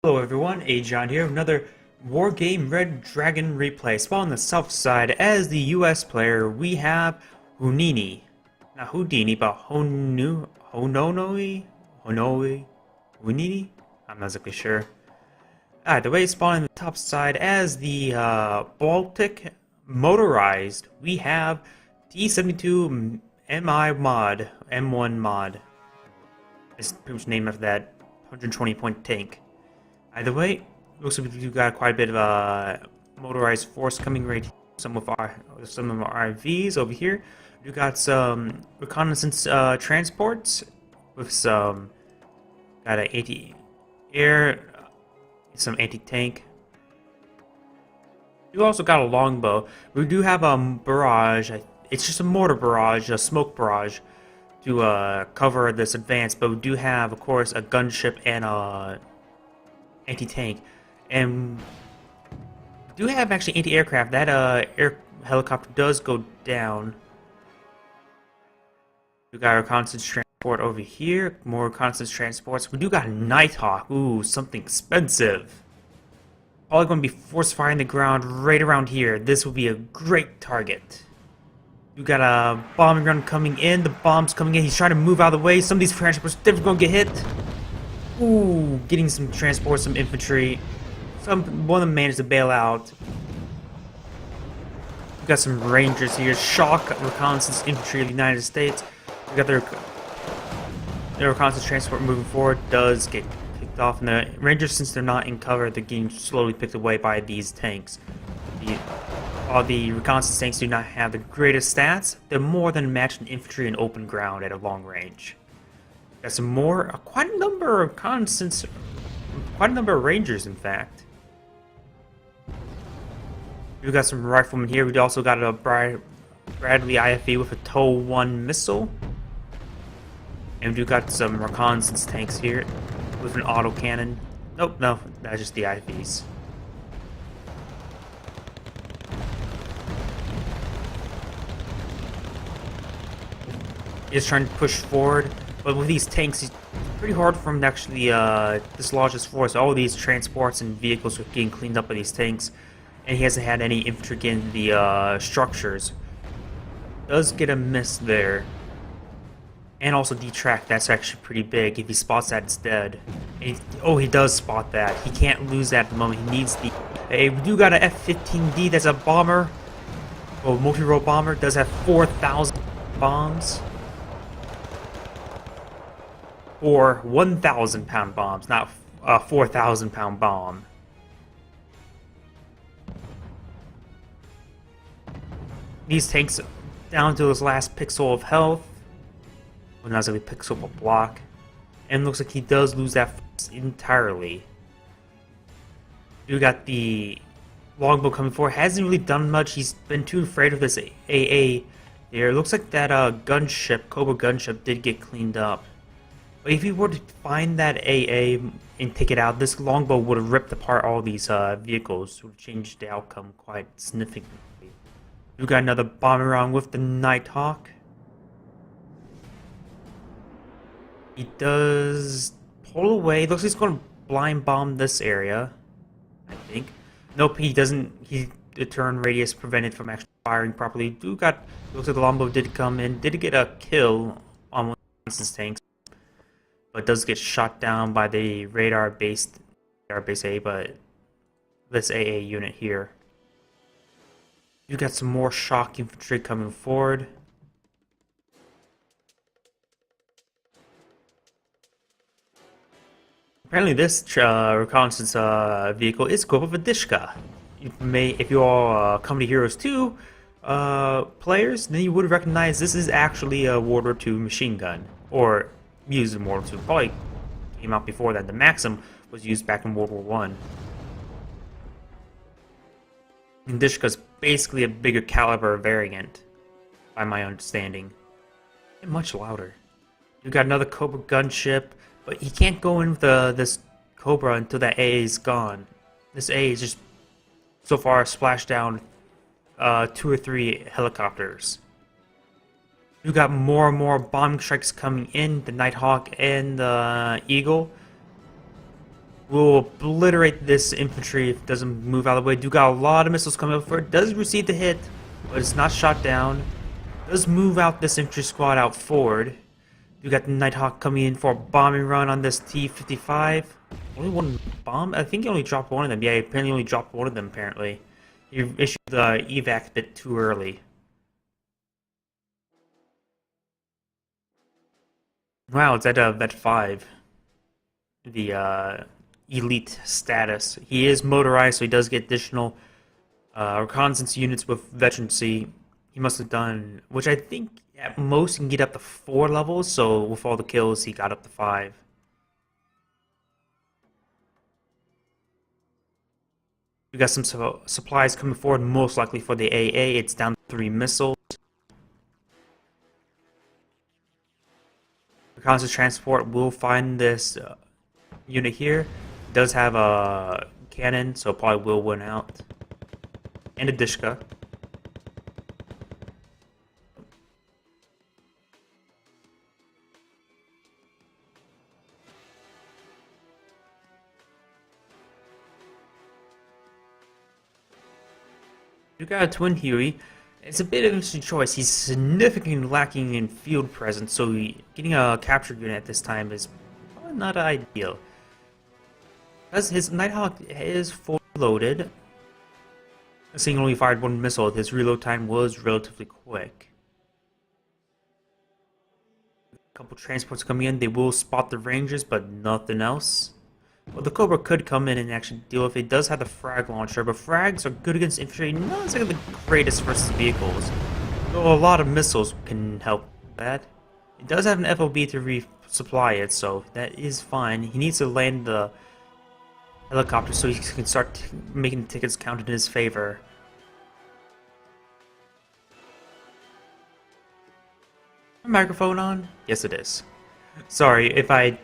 Hello everyone, Agion here, another Wargame Red Dragon replay. Spawn on the south side. As the US player, we have Honoi. Not Houdini, but Honoi? Honoi? I'm not exactly sure. The way it's spawned on the top side, as the Baltic motorized, we have T72M1MOD, M1MOD. It's pretty much named after that 120-point tank. Either way, looks like we've got quite a bit of motorized force coming right here. Some of our RVs over here. We got some reconnaissance transports with some got an anti-air, some anti-tank. We also got a longbow. We do have a barrage. It's just a mortar barrage, a smoke barrage, to cover this advance. But we do have, of course, a gunship and a anti-tank, and we do have actually anti-aircraft. That air helicopter does go down. We got our reconnaissance transport over here. More reconnaissance transports. We do got a Nighthawk. Ooh, something expensive. Probably going to be force firing the ground right around here. This will be a great target. We got a bombing run coming in. The bomb's coming in. He's trying to move out of the way. Some of these transports are definitely going to get hit. Ooh, getting some transport, some infantry. One of them managed to bail out. We got some Rangers here. Shock reconnaissance infantry of the United States. We got their reconnaissance transport moving forward. Does get picked off, and the Rangers, since they're not in cover, they're getting slowly picked away by these tanks. All the reconnaissance tanks do not have the greatest stats. They're more than matched in infantry and open ground at a long range. Got some more, quite a number of Rangers, in fact. We got some riflemen here. We also got a Bradley IFV with a TOW-1 missile. And we do got some reconnaissance tanks here with an autocannon. Nope, no, that's just the IFVs. He's trying to push forward. But with these tanks, it's pretty hard for him to actually dislodge his force. All these transports and vehicles are getting cleaned up by these tanks, and he hasn't had any infantry get in the structures. Does get a miss there. And also detract, that's actually pretty big. If he spots that, it's dead. And he does spot that. He can't lose that at the moment. He needs the... Hey, we do got an F-15D, that's a bomber. Oh, multi-role bomber. Does have 4,000 bombs. Or 1,000-pound bombs, not a 4,000-pound bomb. These tanks down to his last pixel of health. Well, not exactly pixel, but block. And looks like he does lose that entirely. We got the longbow coming forward. Hasn't really done much. He's been too afraid of this AA there. Looks like that gunship, Cobra gunship, did get cleaned up. But if you were to find that AA and take it out, this longbow would have ripped apart all these vehicles. It would have changed the outcome quite significantly. We got another bomber on with the Nighthawk. He does pull away. Looks like he's going to blind bomb this area, I think. Nope, he doesn't. The turn radius prevented from actually firing properly. Looks like the longbow did come in. Did get a kill on one of his tanks. But does get shot down by the radar-based A, but this AA unit here. You got some more shock infantry coming forward. Apparently this reconnaissance vehicle is equipped with a Dishka. If you all Company Heroes 2 players, then you would recognize this is actually a World War II machine gun. Or used in World War II. Probably came out before that. The Maxim was used back in World War I. And Dishka's basically a bigger caliber variant, by my understanding. And much louder. You got another Cobra gunship, but he can't go in with this Cobra until that AA is gone. This AA is just so far splashed down 2 or 3 helicopters. You got more and more bombing strikes coming in, the Nighthawk and the Eagle. We'll obliterate this infantry if it doesn't move out of the way. Do got a lot of missiles coming up for it. Does receive the hit, but it's not shot down. Does move out this infantry squad out forward. You got the Nighthawk coming in for a bombing run on this T-55. Only one bomb? I think he only dropped one of them. Yeah, he apparently only dropped one of them, apparently. He issued the evac a bit too early. Wow, it's at Vet 5. The elite status. He is motorized, so he does get additional reconnaissance units with veterancy. He must have done, which I think at most he can get up to 4 levels, so with all the kills he got up to 5. We got some supplies coming forward, most likely for the AA. It's down to 3 missiles. Reconnaissance transport will find this unit here. It does have a cannon, so probably will win out. And a Dishka. You got a Twin Huey. It's a bit of an interesting choice. He's significantly lacking in field presence, so getting a capture unit at this time is probably not ideal. Because his Nighthawk is fully loaded, seeing only fired 1 missile, his reload time was relatively quick. A couple transports coming in, they will spot the Rangers, but nothing else. Well, the Cobra could come in and actually deal with it. It does have the frag launcher, but frags are good against infantry, not exactly the greatest versus vehicles. Though a lot of missiles can help that. It does have an FOB to resupply it, so that is fine. He needs to land the helicopter so he can start making the tickets count in his favor. My microphone on? Yes, it is. Sorry if I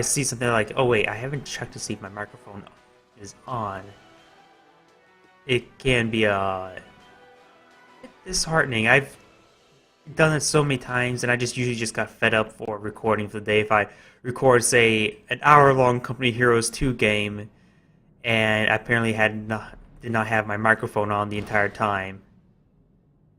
see something like, oh wait, I haven't checked to see if my microphone is on. It can be disheartening. I've done it so many times, and I just usually just got fed up for recording for the day. If I record, say, an hour-long Company Heroes 2 game, and I apparently did not have my microphone on the entire time.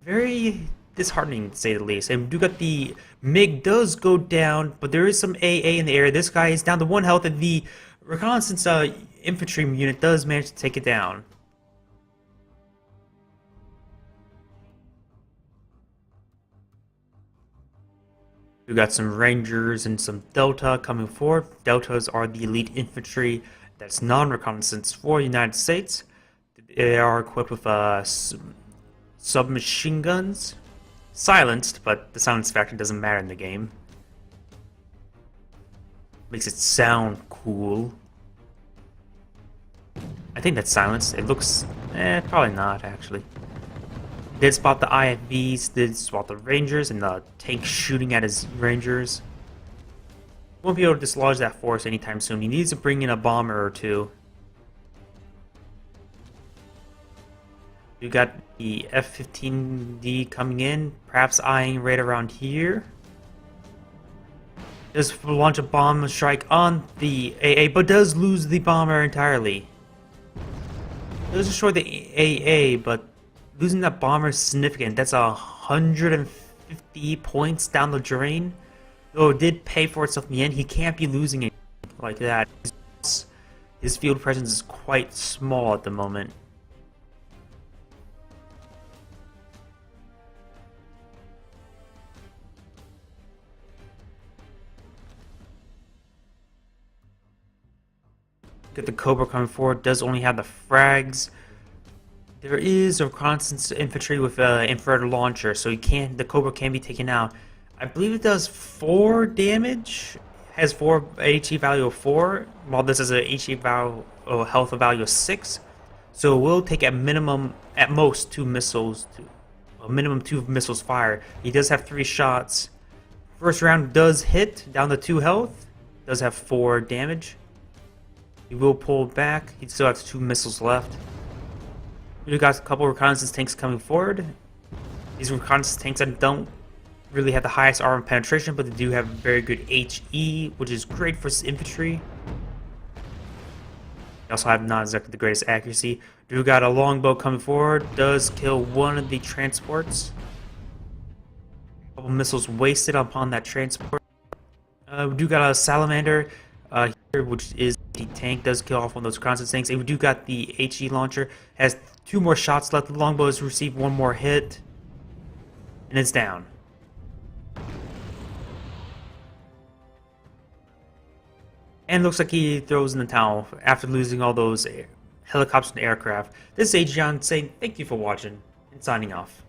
Very disheartening, to say the least. And we do got the MiG does go down, but there is some AA in the area. This guy is down to 1 health, and the reconnaissance infantry unit does manage to take it down. We got some Rangers and some Delta coming forward. Deltas are the elite infantry that's non-reconnaissance for the United States. They are equipped with submachine guns. Silenced, but the silence factor doesn't matter in the game. Makes it sound cool. I think that's silenced. It looks... probably not, actually. Did spot the IFVs, did spot the Rangers, and the tank shooting at his Rangers. Won't be able to dislodge that force anytime soon. He needs to bring in a bomber or 2. You got the F-15D coming in, perhaps eyeing right around here. Does launch a bomb strike on the AA, but does lose the bomber entirely. Does destroy the AA, but losing that bomber is significant. That's 150 points down the drain. Though it did pay for itself in the end, he can't be losing it like that. His field presence is quite small at the moment. Get the Cobra coming forward, does only have the frags. There is a reconnaissance infantry with an infrared launcher, so the Cobra can be taken out. I believe it does 4 damage, has HE value of 4, while this is a HE value, health value of 6. So we'll take at most 2 missiles, a minimum 2 missiles fired. He does have 3 shots. First round does hit, down to 2 health, does have 4 damage. He will pull back. He still has 2 missiles left. We've got a couple reconnaissance tanks coming forward. These reconnaissance tanks I don't really have the highest armor penetration, but they do have very good HE, which is great for infantry. They also have not exactly the greatest accuracy. Do got a longbow coming forward, does kill one of the transports. A couple missiles wasted upon that transport. We do got a salamander here, which is the tank, does kill off one of those constant tanks. And we do got the HE launcher, has 2 more shots left. The longbow has received 1 more hit, and it's down. And looks like he throws in the towel after losing all those helicopters and aircraft. This is Agion saying thank you for watching and signing off.